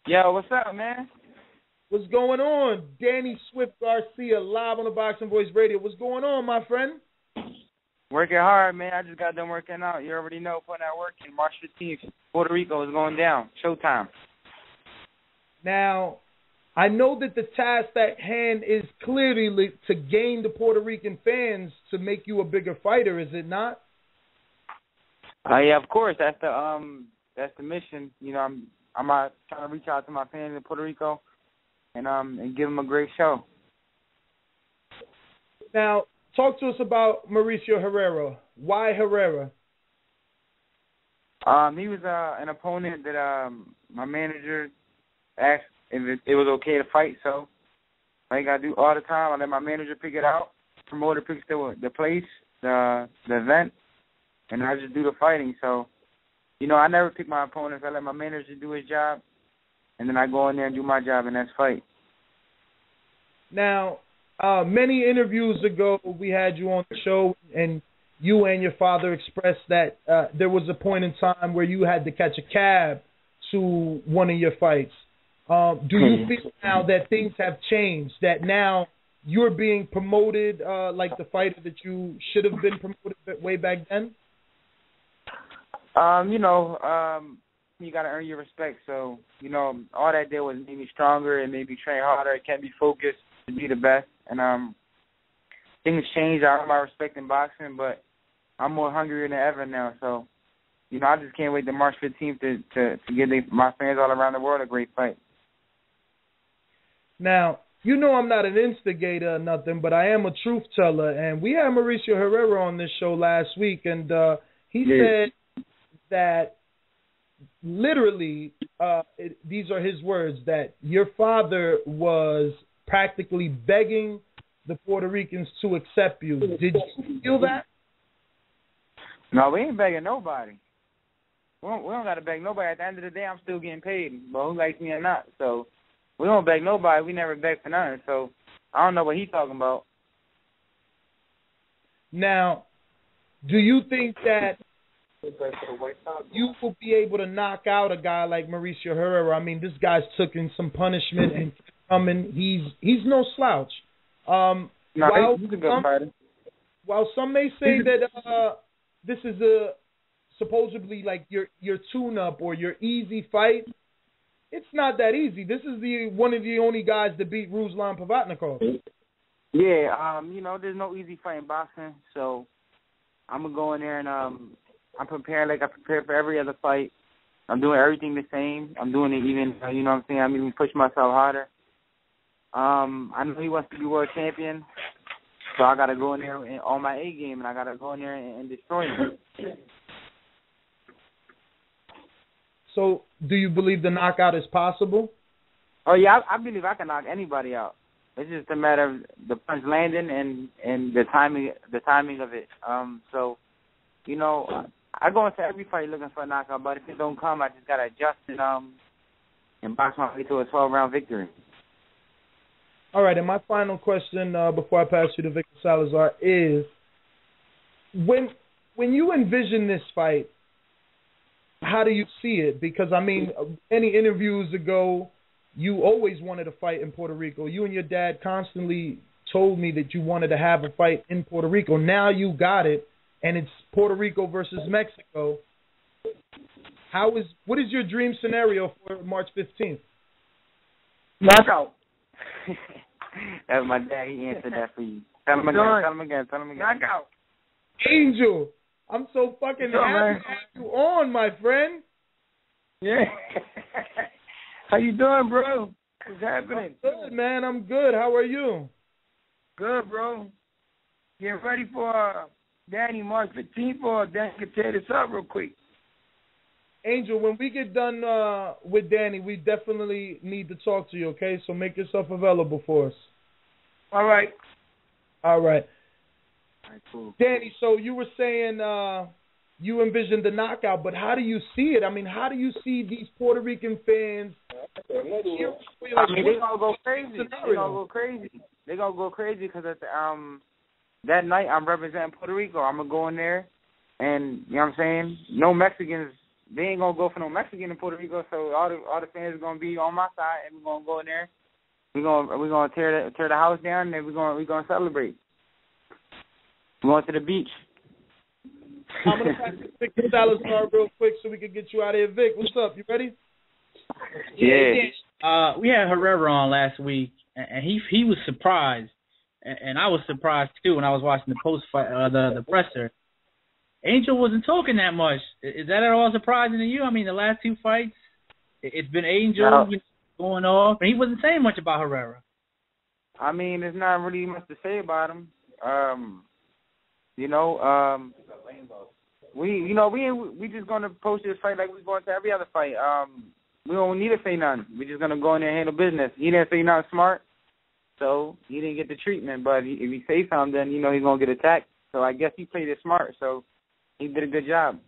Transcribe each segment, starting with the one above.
Yo, what's up, man? What's going on? Danny Swift Garcia, live on the Boxing Voice Radio. What's going on, my friend? Working hard, man. I just got done working out. You already know, putting out work. In March 15th, Puerto Rico is going down. Showtime. Now, I know that the task at hand is clearly to gain the Puerto Rican fans to make you a bigger fighter, is it not? Yeah, of course. That's the mission. You know, I'm trying to reach out to my fans in Puerto Rico and give them a great show. Now, talk to us about Mauricio Herrera. Why Herrera? He was an opponent that my manager asked if it was okay to fight, so I ain't got to do all the time. I let my manager pick it out, promoter picks the place, the event, and I just do the fighting. So, you know, I never pick my opponents. I let my manager do his job, and then I go in there and do my job, and that's fight. Now, many interviews ago, we had you on the show, and you and your father expressed that there was a point in time where you had to catch a cab to one of your fights. Do you feel now that things have changed, that now you're being promoted like the fighter that you should have been promoted way back then? You got to earn your respect. So, you know, all that did was make me stronger and made me train harder. It kept me focused to be the best. And things changed. I earned my respect in boxing, but I'm more hungrier than ever now. So, you know, I just can't wait to March 15th to give my fans all around the world a great fight. Now, you know I'm not an instigator or nothing, but I am a truth teller. And we had Mauricio Herrera on this show last week, and he said that literally, these are his words, that your father was practically begging the Puerto Ricans to accept you. Did you feel that? No, we ain't begging nobody. We don't got to beg nobody. At the end of the day, I'm still getting paid, but who likes me or not? So we don't beg nobody. We never beg for nothing. So I don't know what he's talking about. Now, do you think that you will be able to knock out a guy like Mauricio Herrera? I mean, this guy's taken some punishment and coming. He's no slouch. He's a good fighter. While some may say that this is supposedly like your tune-up or your easy fight, it's not that easy. This is one of the only guys that beat Ruslan Pavatnikov. Yeah, you know, there's no easy fight in boxing, so I'm going to go in there and I'm preparing like I prepare for every other fight. I'm doing everything the same. I'm doing it even, you know what I'm saying, I'm even pushing myself harder. I know he wants to be world champion, so I got to go in there on my A game, and I got to go in there and destroy him. So, do you believe the knockout is possible? Oh yeah, I believe I can knock anybody out. It's just a matter of the punch landing and the timing of it. So, you know, I go into every fight looking for a knockout, but if it don't come, I just gotta adjust and box my way to a 12-round victory. All right, and my final question before I pass you to Victor Salazar is, when you envision this fight, how do you see it? Because, I mean, many interviews ago, you always wanted to fight in Puerto Rico. You and your dad constantly told me that you wanted to have a fight in Puerto Rico. Now you got it, and it's Puerto Rico versus Mexico. What is your dream scenario for March 15th? Knockout. That's my dad. He answered that for you. Tell him again. Knockout. Angel, I'm so fucking happy to have you on, my friend. Yeah. How you doing, bro? What's happening? I'm good, man. I'm good. How are you? Good, bro. Getting ready for Danny March 15th, or Danny can tear this up real quick. Angel, when we get done with Danny, we definitely need to talk to you, okay? So make yourself available for us. All right. All right. All right, cool. Danny, so you were saying you envisioned the knockout, but how do you see it? I mean, how do you see these Puerto Rican fans? I mean, they're going to go crazy. They're going to go crazy. They're going to go crazy because that night I'm representing Puerto Rico. I'm going to go in there and, you know what I'm saying, no Mexicans they ain't gonna go for no Mexican in Puerto Rico, so all the fans are gonna be on my side, and we're gonna go in there. We're gonna tear the house down, and then we're gonna celebrate. We're going to the beach. I'm gonna pass it to Vic Salazar real quick so we can get you out of here. Vic, what's up? You ready? Yeah. We had Herrera on last week, and he was surprised, and I was surprised too when I was watching the post fight, the presser. Angel wasn't talking that much. Is that at all surprising to you? I mean, the last two fights, it's been Angel going off, and he wasn't saying much about Herrera. I mean, there's not really much to say about him. We just gonna post this fight like we going to every other fight. We don't need to say nothing. We just gonna go in there and handle business. He didn't say nothing smart, so he didn't get the treatment. But if he say something, then he's gonna get attacked. So I guess he played it smart. So he did a good job.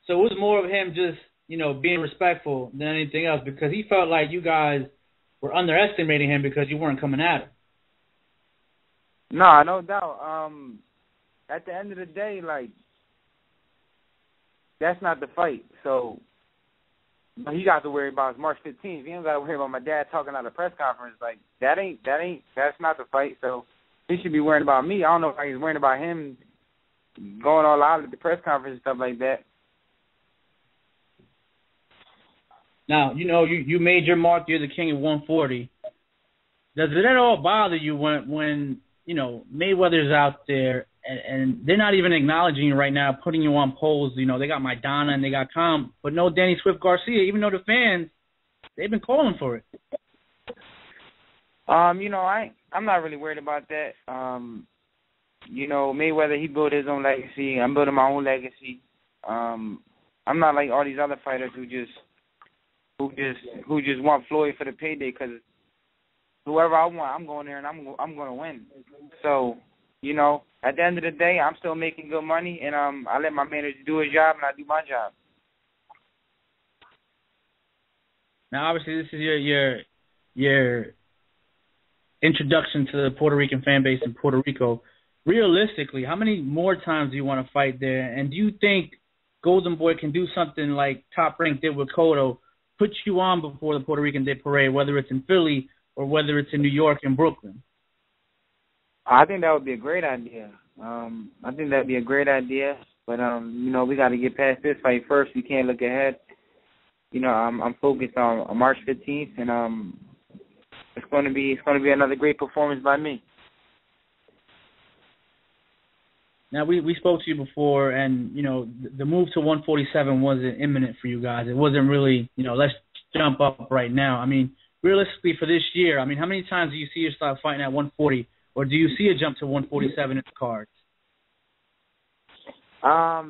So it was more of him just being respectful than anything else, because he felt like you guys were underestimating him because you weren't coming at him. No doubt. At the end of the day, like, that's not the fight. So he got to worry about March 15th. He don't got to worry about my dad talking at a press conference. Like, that's not the fight. So he should be worrying about me. I don't know if he's worrying about him going all out at the press conference and stuff like that. Now, you made your mark. You're the king of 140. Does it at all bother you when Mayweather's out there and they're not even acknowledging you right now, putting you on polls? They got Maidana and they got Calm, but no Danny Swift Garcia, even though the fans, they've been calling for it. I'm not really worried about that. Mayweather, he built his own legacy. I'm building my own legacy. I'm not like all these other fighters who just want Floyd for the payday, because whoever I want, I'm going there and I'm going to win. So, at the end of the day, I'm still making good money, and I let my manager do his job and I do my job. Now, obviously, this is your introduction to the Puerto Rican fan base in Puerto Rico. Realistically, how many more times do you want to fight there? And do you think Golden Boy can do something like Top Rank did with Cotto, put you on before the Puerto Rican Day Parade, whether it's in Philly or whether it's in New York and Brooklyn? I think that would be a great idea. But, we got to get past this fight first. We can't look ahead. I'm focused on March 15th, and it's going to be another great performance by me. Now, we spoke to you before, and, the move to 147 wasn't imminent for you guys. It wasn't really, let's jump up right now. I mean, realistically for this year, how many times do you see yourself fighting at 140, or do you see a jump to 147 in the cards? I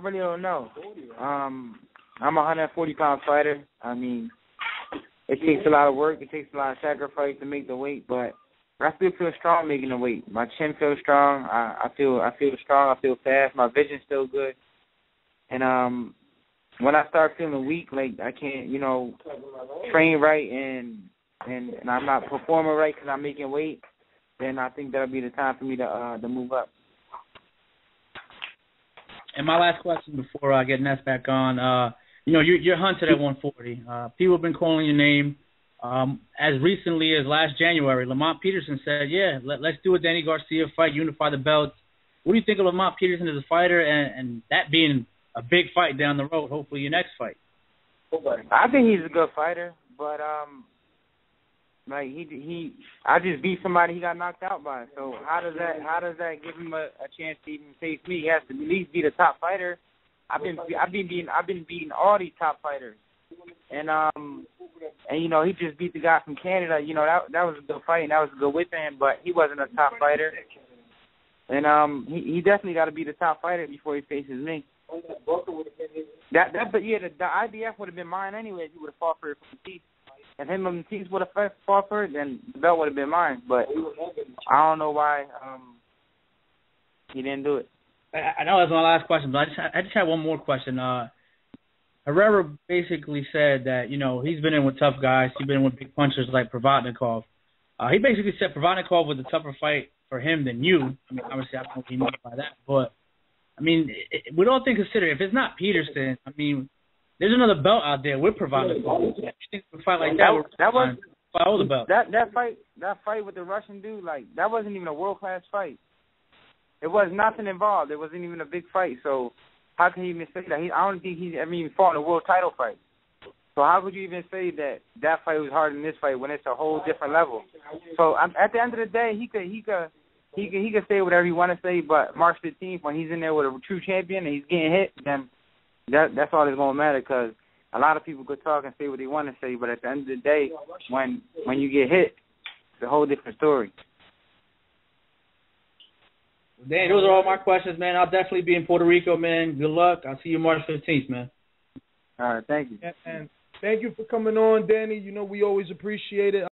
really don't know. I'm a 140-pound fighter. It takes a lot of work. It takes a lot of sacrifice to make the weight, but I still feel strong making the weight. My chin feels strong. I feel strong. I feel fast. My vision's still good. And when I start feeling weak, like I can't, train right and I'm not performing right because I'm making weight, then I think that'll be the time for me to move up. And my last question before I get Ness back on, you're hunted at 140. People have been calling your name. As recently as last January, Lamont Peterson said, let's do a Danny Garcia fight, unify the belts. What do you think of Lamont Peterson as a fighter, and that being a big fight down the road, hopefully your next fight? I think he's a good fighter, but I just beat somebody he got knocked out by. So how does that give him a chance to even face me? He has to at least be the top fighter. I've been beating all these top fighters, and he just beat the guy from Canada. That was a good fight and that was a good win for him, but he wasn't a top fighter. And he definitely got to be the top fighter before he faces me. The IBF would have been mine anyway if he would have fought for it from Matisse. If him and Matisse would have fought for it, then the belt would have been mine. But I don't know why he didn't do it. I know that's my last question, but I just had one more question. Herrera basically said that, he's been in with tough guys. He's been in with big punchers like Provodnikov. He basically said Provodnikov was a tougher fight for him than you. Obviously, I don't know what he meant by that. But, I mean, with all things considered, if it's not Peterson, I mean, there's another belt out there we're providing for. If you think of a fight like that, that fight with the Russian dude, like, that wasn't even a world-class fight. It was nothing involved. It wasn't even a big fight. So how can you even say that? I don't think he's ever even fought in a world title fight. So how would you even say that fight was harder than this fight when it's a whole different level? So at the end of the day, he could say whatever he want to say, but March 15th, when he's in there with a true champion and he's getting hit, then that's all that's going to matter, because a lot of people could talk and say what they want to say, but at the end of the day, when you get hit, it's a whole different story. Dan, those are all my questions, man. I'll definitely be in Puerto Rico, man. Good luck. I'll see you March 15th, man. All right, thank you. And thank you for coming on, Danny. You know we always appreciate it.